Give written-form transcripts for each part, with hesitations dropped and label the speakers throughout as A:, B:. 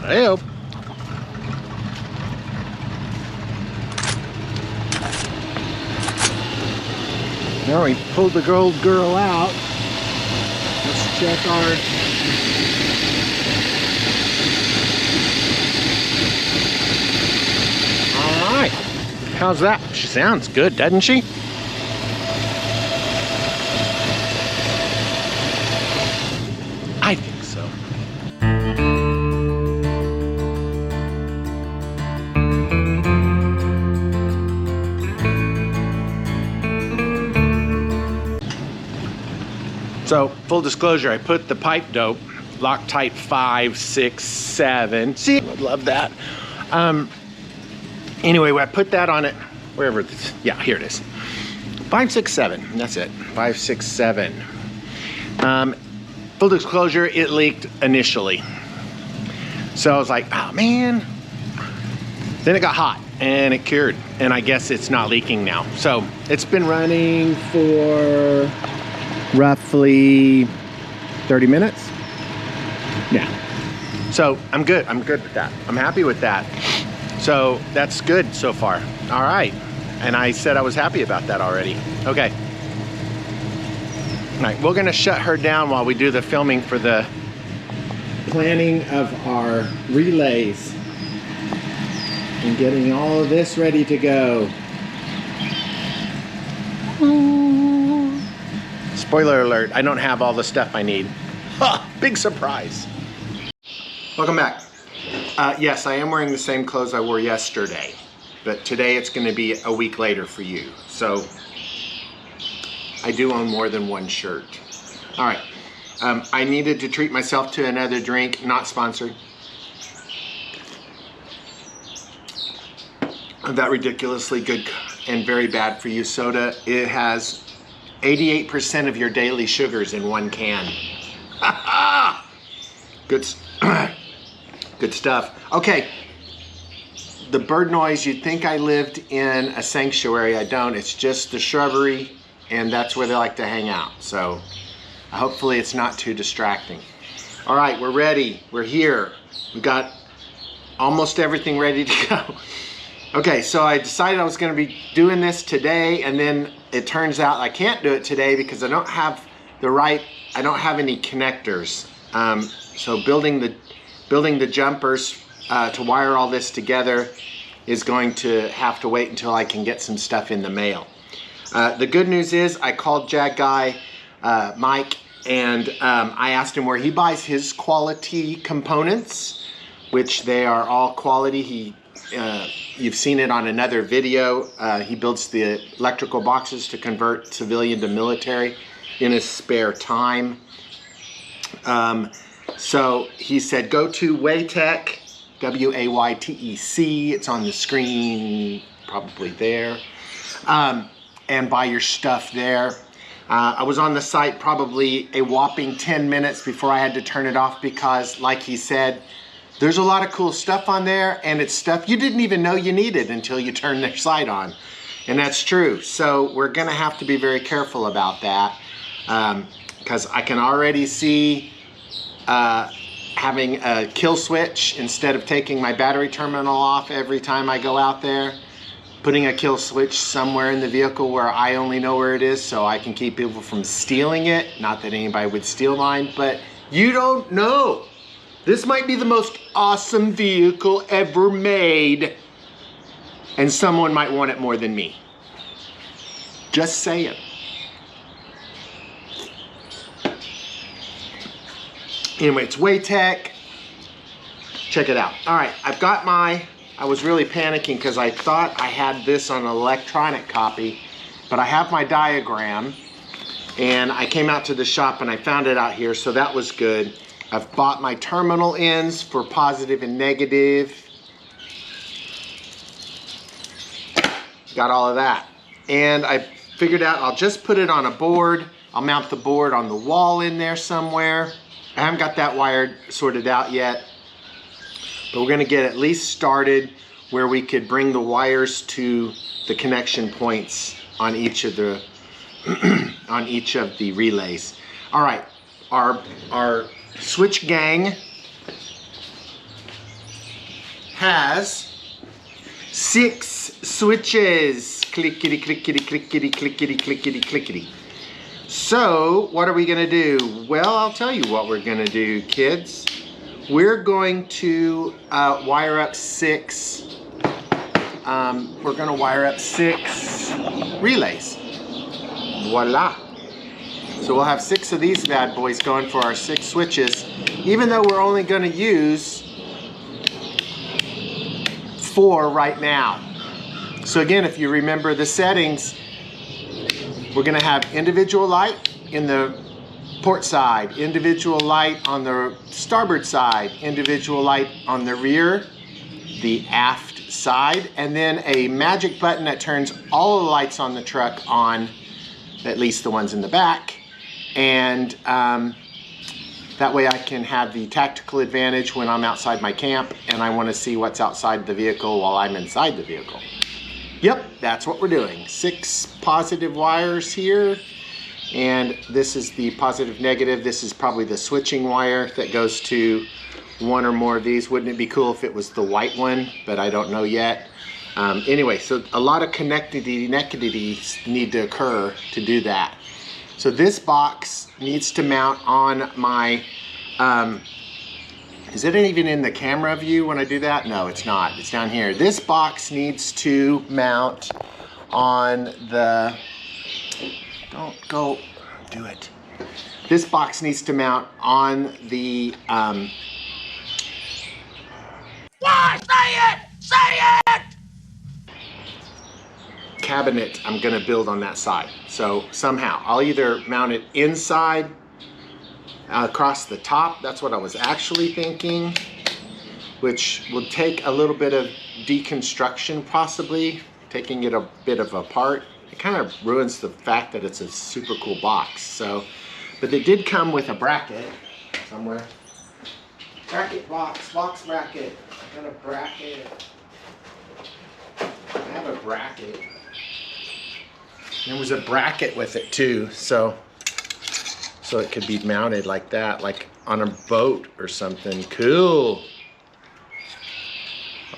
A: Hey-o. Now we pulled the old girl out. Let's check our... All right. How's that? She sounds good, doesn't she? I think so. So, full disclosure, I put the pipe dope, Loctite 5, 6, 7. See, I love that. Anyway, I put that on it, wherever it is. Yeah, here it is. 5, 6, 7, that's it, 5, 6, 7. Full disclosure, it leaked initially. So I was like, oh man. Then it got hot and it cured. And I guess it's not leaking now. So it's been running for roughly 30 minutes. Yeah. So I'm good with that. I'm happy with that. So that's good so far. All right. And I said I was happy about that already. Okay. All right, we're gonna shut her down while we do the filming for the planning of our relays and getting all of this ready to go. Spoiler alert, I don't have all the stuff I need. Ha, big surprise. Welcome back. Yes, I am wearing the same clothes I wore yesterday, but today it's gonna be a week later for you. So I do own more than one shirt. All right, I needed to treat myself to another drink, not sponsored. That ridiculously good and very bad for you soda. It has 88% of your daily sugars in one can. Good, good stuff. Okay, the bird noise, you'd think I lived in a sanctuary. I don't, it's just the shrubbery, and that's where they like to hang out. So hopefully it's not too distracting. All right, we're ready, we're here. We got almost everything ready to go. Okay, so I decided I was gonna be doing this today, and then it turns out I can't do it today because I don't have any connectors. So building the jumpers to wire all this together is going to have to wait until I can get some stuff in the mail. The good news is I called Jag Guy Mike, and I asked him where he buys his quality components, which they are all quality. You've seen it on another video. He builds the electrical boxes to convert civilian to military in his spare time. So he said, go to Waytec, W-A-Y-T-E-C. It's on the screen, probably there. And buy your stuff there. I was on the site probably a whopping 10 minutes before I had to turn it off because, like he said, there's a lot of cool stuff on there, and it's stuff you didn't even know you needed until you turned their site on. And that's true. So we're gonna have to be very careful about that because I can already see having a kill switch instead of taking my battery terminal off every time I go out there. Putting a kill switch somewhere in the vehicle where I only know where it is so I can keep people from stealing it. Not that anybody would steal mine, but you don't know. This might be the most awesome vehicle ever made, and someone might want it more than me. Just saying. Anyway, it's Waytec. Check it out. All right, I've got I was really panicking because I thought I had this on an electronic copy, but I have my diagram, and I came out to the shop and I found it out here, so that was good. I've bought my terminal ends for positive and negative. Got all of that. And I figured out I'll just put it on a board. I'll mount the board on the wall in there somewhere. I haven't got that wired sorted out yet, but we're gonna get at least started where we could bring the wires to the connection points on each of the on each of the relays. All right, our switch gang has 6 switches. Clickety, clickety, clickety, clickety, clickety, clickety. So what are we gonna do? Well, I'll tell you what we're gonna do, kids. We're going to wire up 6 relays. Voila. So we'll have 6 of these bad boys going for our 6 switches, even though we're only going to use 4 right now. So again, if you remember the settings, we're going to have individual light in the port side, individual light on the starboard side, individual light on the rear, the aft side, and then a magic button that turns all the lights on the truck on, at least the ones in the back. And that way I can have the tactical advantage when I'm outside my camp and I want to see what's outside the vehicle while I'm inside the vehicle. Yep, that's what we're doing. 6 positive wires here, and this is the positive negative. This is probably the switching wire that goes to one or more of these. Wouldn't it be cool if it was the white one, but I don't know yet. Anyway, so a lot of connectivities need to occur to do that. So this box needs to mount on my, is it even in the camera view when I do that? No, it's not, it's down here. This box needs to mount on the, don't go do it. This box needs to mount on the,
B: Why? Say it! Say it!
A: cabinet I'm gonna build on that side. So somehow I'll either mount it inside across the top. That's what I was actually thinking, which will take a little bit of deconstruction, possibly taking it a bit of apart. It kind of ruins the fact that it's a super cool box. So, but it did come with a bracket somewhere. Bracket box, box bracket. I got a bracket. I have a bracket. There was a bracket with it too, so it could be mounted like that, like on a boat or something. Cool.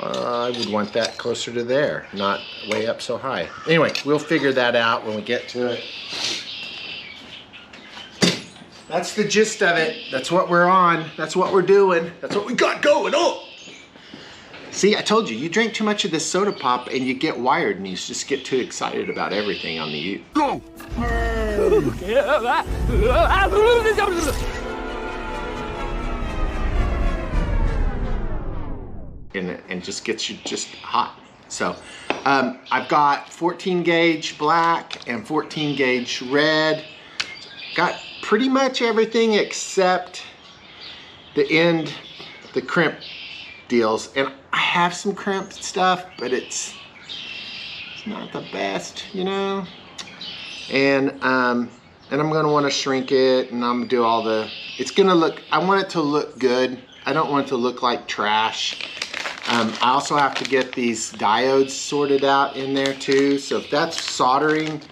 A: I would want that closer to there, not way up so high. Anyway, we'll figure that out when we get to it. That's the gist of it. That's what we're on. That's what we're doing. That's what we got going on. See, I told you, you drink too much of this soda pop and you get wired and you just get too excited about everything on the Go! And just gets you just hot. So I've got 14 gauge black and 14 gauge red. Got pretty much everything except the crimp deals. And I have some crimp stuff, but it's not the best, you know? And I'm gonna wanna shrink it, and I'm gonna do all the, it's gonna look, I want it to look good. I don't want it to look like trash. I also have to get these diodes sorted out in there too. So if that's soldering,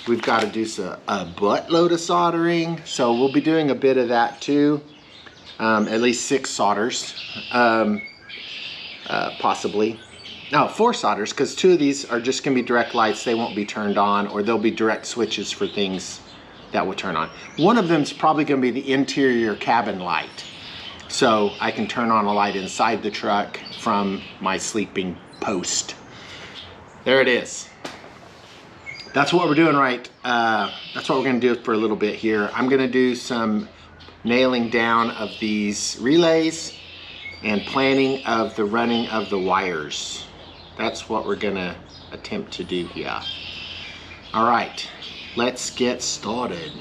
A: we've got to do a buttload of soldering. So we'll be doing a bit of that too. At least 6 solders, possibly. No, 4 solders, because 2 of these are just gonna be direct lights. They won't be turned on, or they'll be direct switches for things that will turn on. One of them is probably gonna be the interior cabin light. So I can turn on a light inside the truck from my sleeping post. There it is. That's what we're doing, right? That's what we're gonna do for a little bit here. I'm gonna do some nailing down of these relays and planning of the running of the wires. That's what we're gonna attempt to do here. All right, let's get started.